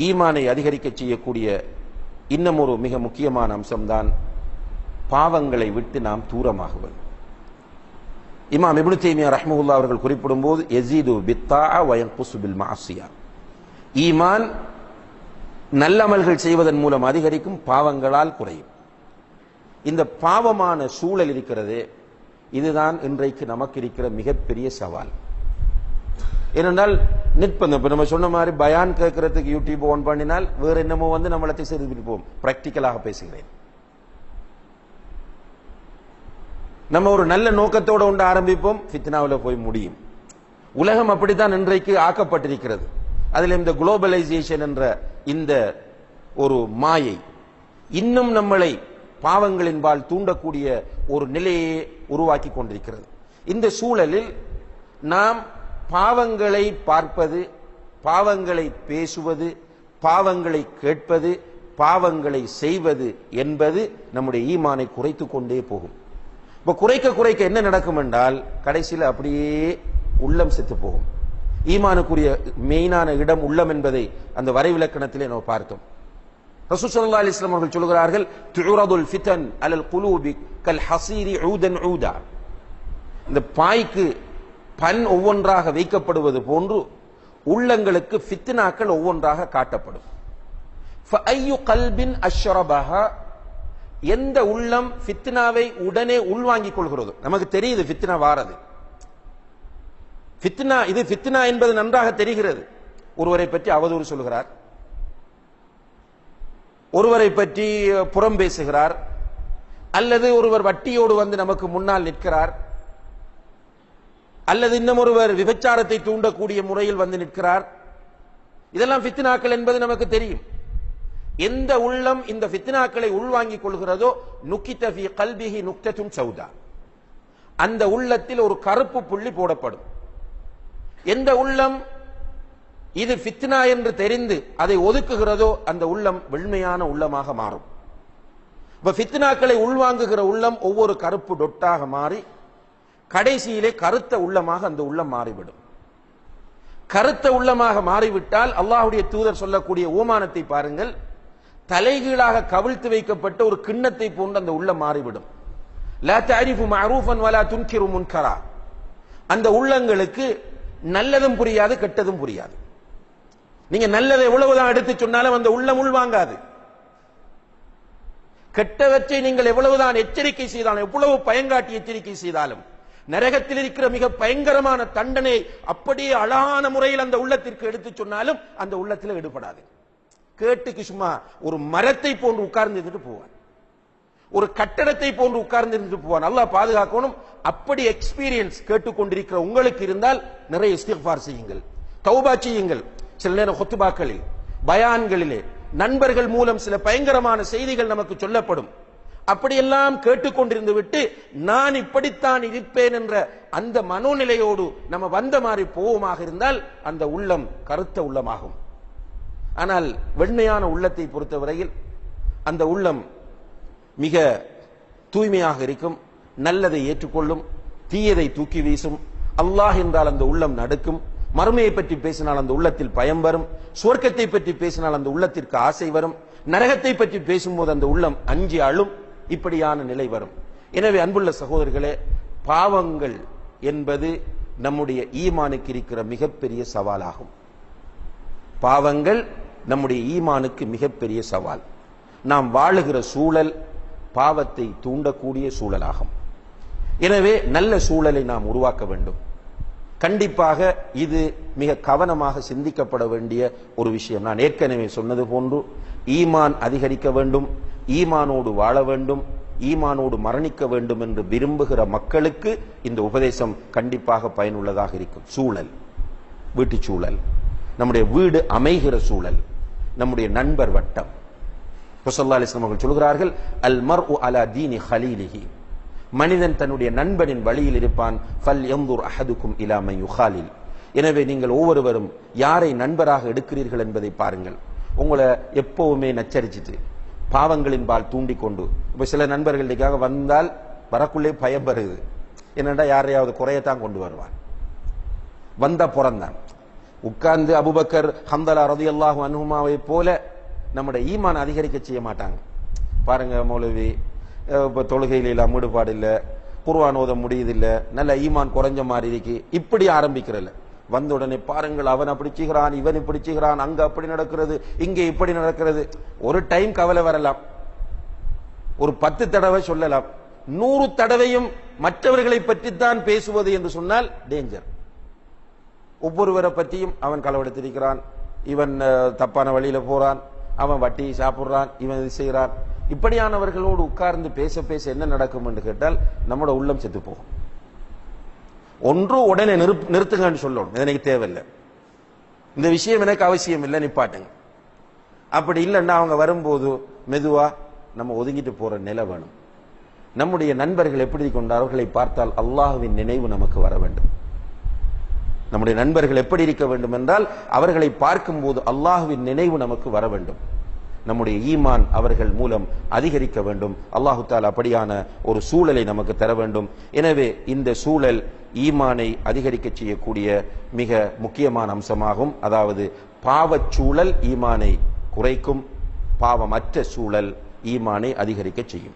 ஈமானை அதிகரிக்க செய்யக்கூடிய இன்னும் ஒரு மிக முக்கியமான அம்சம்தான் பாவங்களை விட்டு நாம் தூரமாகுவது. இமாம் இப்னு தைமியா ரஹ்மத்துல்லாஹி அவர்கள் குறிப்பிடும் போது யஸீது பித்தாஅ வ யன்குஸு பில் மஅசியா, ஈமான் நல்லமல்கள் செய்வதன் மூலம் அதிகரிக்கும், பாவங்களால் குறையும். இந்த பாவமான சூழல் இருக்கிறது, இதுதான் இன்றைக்கு நமக்கு இருக்கிற மிகப்பெரிய சவால். ஏனென்றால் நிற்பந்தம் இப்ப நம்ம சொன்ன மாதிரி பயான் கேட்கறதுக்கு யூடியூப் ஓன் பண்ணினால் வேற என்னமோ நம்மளை செய்து போவோம். பிராக்டிக்கலாக பேசுகிறேன். நம்ம ஒரு நல்ல நோக்கத்தோட ஒன்று ஆரம்பிப்போம், ஃபித்னாவில் போய் முடியும். உலகம் அப்படித்தான் இன்றைக்கு ஆக்கப்பட்டிருக்கிறது. அதில் இந்த குளோபலைசேஷன் என்ற இந்த ஒரு மாயை இன்னும் நம்மளை பாவங்களின்பால் தூண்டக்கூடிய ஒரு நிலையை உருவாக்கி கொண்டிருக்கிறது. இந்த சூழலில் நாம் பாவங்களை பார்ப்பது, பாவங்களை பேசுவது, பாவங்களை கேட்பது, பாவங்களை செய்வது என்பது நம்முடைய ஈமானை குறைத்து கொண்டே போகும். இப்ப குறைக்க குறைக்க என்ன நடக்கும் என்றால் கடைசியில் அப்படியே உள்ளம் செத்து போகும். ஈமானுக்குரிய மெயினான இடம் உள்ளம் என்பதை அந்த வரைவிலக்கணத்திலே நாம் பார்த்தோம். ரசூல் ஸல்லல்லாஹு அலைஹி வஸல்லம் அவர்கள் சொல்கிறார்கள், துரதுல் ஃபிதன் அலல் குலூபி கல் ஹஸீரி ஊதன் ஊதா. இந்த பாய்க்கு பன் ஒவ்வொன்றாக வைக்கப்படுவது போன்று உள்ளங்களுக்கு ஃபித்னாக்கள் ஒவ்வொன்றாக காட்டப்படும். ஃபஅய்யு கல்பின் அஷ்ரபஹா, எந்த உள்ளம் ஃபித்னாவை உடனே உள்வாங்கிக் கொள்கிறதோ, நமக்கு தெரியுது ஃபித்னா வாரது, ஃபித்னா இது ஃபித்னா என்பது நன்றாக தெரிகிறது. ஒருவரை பற்றி அவதூறு சொல்கிறார், ஒருவரை பற்றி புறம் பேசுகிறார், அல்லது ஒருவர் வட்டியோடு நமக்கு முன்னால் நிற்கிறார், அல்லது இன்னும் ஒருவர் விபச்சாரத்தை தூண்டக்கூடிய முறையில் நிற்கிறார். இதெல்லாம் ஃபித்னாக்கள் என்பது நமக்கு தெரியும். எந்த உள்ளம் இந்த ஃபித்னாக்களை உள்வாங்கிக் கொள்கிறதோ நுக்கித ஃபீ கல்பிஹி நுக்தத்துன் சௌதா, அந்த உள்ளத்தில் ஒரு கருப்பு புள்ளி போடப்படும். எந்த உள்ளம் இது ஃபித்னா என்று தெரிந்து அதை ஒதுக்குகிறதோ அந்த உள்ளம் வெண்மையான உள்ளமாக மாறும். இப்ப ஃபித்னாக்களை உள்வாங்குகிற உள்ளம் ஒவ்வொரு கருப்பு டொட்டாக மாறி கடைசியிலே கருத்த உள்ளமாக அந்த உள்ளம் மாறிவிடும். கருத்த உள்ளமாக மாறிவிட்டால் அல்லாஹ்வுடைய தூதர் சொல்லக்கூடிய ஓமானத்தை பாருங்கள், தலைகீழாக கவிழ்த்து வைக்கப்பட்ட ஒரு கிண்ணத்தை போன்று அந்த உள்ளம் மாறிவிடும். லா தஅரிஃபு மஅரூஃபன் வலா துன்கிரு முன்கரா, அந்த உள்ளங்களுக்கு நல்லதும் புரியாது கெட்டதும் புரியாது. நீங்க நல்லதை எவ்வளவுதான் எடுத்து சொன்னாலும் அந்த உள்ளம் உள்வாங்காது. கெட்டவற்றை நீங்கள் எவ்வளவுதான் எச்சரிக்கை செய்தாலும், எவ்வளவு பயங்காட்டி எச்சரிக்கை செய்தாலும், நரகத்தில் இருக்கிற மிக பயங்கரமான தண்டனை அப்படியே அழகான முறையில் அந்த உள்ளத்திற்கு எடுத்து சொன்னாலும் அந்த உள்ளத்தில் எடுபடாது. கேட்டுக்கு சும்மா ஒரு மரத்தை போன்று உட்கார்ந்து இருந்துட்டு போவான், ஒரு கட்டடத்தை போன்று உட்கார்ந்து இருந்துட்டு போவான். அல்லாஹ் பாதுகாக்கணும். அப்படி எக்ஸ்பீரியன்ஸ் கேட்டுக்கொண்டிருக்கிற உங்களுக்கு இருந்தால் நிறைய இஸ்திக்ஃபார் செய்யுங்கள், தௌபா செய்யுங்கள். சில நேரம் ஹுத்பாக்களில், பயான்களிலே, நண்பர்கள் மூலம் சில பயங்கரமான செய்திகள் நமக்கு சொல்லப்படும். அப்படியெல்லாம் கேட்டுக்கொண்டிருந்து விட்டு நான் இப்படித்தான் இருப்பேன் என்ற அந்த மனோநிலையோடு நம்ம வந்த மாதிரி போவோமாக இருந்தால் அந்த உள்ளம் கருத்த உள்ளமாகும். ஆனால் வெண்மையான உள்ளத்தை பொறுத்தவரையில் அந்த உள்ளம் மிக தூய்மையாக இருக்கும், நல்லதை ஏற்றுக்கொள்ளும், தீயதை தூக்கி வீசும். அல்லாஹ் என்றால் அந்த உள்ளம் நடுக்கும். மறுமையை பற்றி பேசினால் அந்த உள்ளத்தில் பயம் வரும். சுவர்க்கத்தை பற்றி பேசினால் அந்த உள்ளத்திற்கு ஆசை வரும். நரகத்தை பற்றி பேசும்போது அந்த உள்ளம் அஞ்சி அழும். இப்படியான நிலை வரும். எனவே அன்புள்ள சகோதரர்களே, பாவங்கள் என்பது நம்முடைய ஈமானுக்கு இருக்கிற மிகப்பெரிய சவாலாகும். பாவங்கள் நம்முடைய ஈமானுக்கு மிகப்பெரிய சவால். நாம் வாழுகிற சூழல் பாவத்தை தூண்டக்கூடிய சூழலாகும். எனவே நல்ல சூழலை நாம் உருவாக்க வேண்டும். கண்டிப்பாக இது மிக கவனமாக சிந்திக்கப்பட வேண்டிய ஒரு விஷயம். நான் ஏற்கனவே சொன்னது போன்று ஈமான் அதிகரிக்க வேண்டும், ஈமானோடு வாழ வேண்டும், ஈமானோடு மரணிக்க வேண்டும் என்று விரும்புகிற மக்களுக்கு இந்த உபதேசம் கண்டிப்பாக பயனுள்ளதாக இருக்கும். சூழல், வீட்டு சூழல், நம்முடைய வீடு அமைகிற சூழல், நம்முடைய நண்பர் வட்டம். ஸல்லல்லாஹு அலைஹி வஸல்லம் அவர்கள் சொல்கிறார்கள், அல் மர்உ அலா தீனி ஹலீலிஹி, மனிதன் தன்னுடைய நண்பனின் வழியில் இருப்பான். ஃபல் யன்துர் அஹதுக்கும் இலா மன் யுகாலில். எனவே நீங்கள் ஒவ்வொருவரும் யாரை நண்பராக எடுக்கிறீர்கள் என்பதை பாருங்கள். உங்களை எப்பவுமே நச்சரிச்சிட்டு பாவங்களின் பால் தூண்டிக்கொண்டு, இப்ப சில நண்பர்களுக்காக வந்தால் வரக்குள்ளே பயம் வருது. என்னடா யாரையாவது குறையத்தான் கொண்டு வருவான், வந்த புறந்தான். உட்கார்ந்து அபூபக்கர் ஹம்தலா ரலியல்லாஹு அன்ஹுமாவை போல நம்முடைய ஈமான் அதிகரிக்க செய்ய மாட்டாங்க. பாருங்க மௌலவி தொழுகையில எல்லாம் ஈடுபாடு இல்ல, குர்ஆன் ஓத முடியுதில்ல, நல்ல ஈமான் குறைஞ்ச மாதிரி இருக்கு, இப்படி ஆரம்பிக்கிறல்ல. வந்த உடனே பாருங்கள் அவன் அப்படி செய்கிறான், இவன் இப்படி செய்கிறான், அங்க அப்படி நடக்கிறது, இங்கே இப்படி நடக்கிறது. ஒரு டைம் கவலை வரலாம், ஒரு 10 தடவை சொல்லலாம், 100 தடவையும் மற்றவர்களை பற்றித்தான் பேசுவது என்று சொன்னால் டேஞ்சர். ஒவ்வொருவரை பற்றியும் அவன் களவெடுத்திருக்கிறான், இவன் தப்பான வழியில போறான், அவன் வட்டி சாப்பிடுறான், இவன் இது செய்கிறான். இப்படியானவர்களோடு உட்கார்ந்து பேச பேச என்ன நடக்கும் என்று கேட்டால் நம்மளோட உள்ளம் செத்து போகும். ஒன்று உடனே நிறுத்துங்கன்னு சொல்லணும், எனக்கு தேவையில்லை, இந்த விஷயம் எனக்கு அவசியம் இல்லை, நிப்பாட்டுங்க. அப்படி இல்லைன்னா அவங்க வரும்போது மெதுவா நம்ம ஒதுங்கிட்டு போற நிலை வேணும். நம்முடைய நண்பர்கள் எப்படி கொண்டார், அவர்களை பார்த்தால் அல்லாஹ்வின் நினைவு நமக்கு வர வேண்டும். நம்முடைய நண்பர்கள் எப்படி இருக்க வேண்டும் என்றால் அவர்களை பார்க்கும் போது அல்லாஹ்வின் நினைவு நமக்கு வர வேண்டும். நம்முடைய ஈமான் அவர்கள் மூலம் அதிகரிக்க வேண்டும். அல்லாஹு தஆலா அப்படியான ஒரு சூழலை நமக்கு தர வேண்டும். எனவே இந்த சூழல் ஈமானை அதிகரிக்க செய்யக்கூடிய மிக முக்கியமான அம்சமாகும். அதாவது பாவச்சூழல் ஈமானை குறைக்கும், பாவமற்ற சூழல் ஈமானை அதிகரிக்க செய்யும்.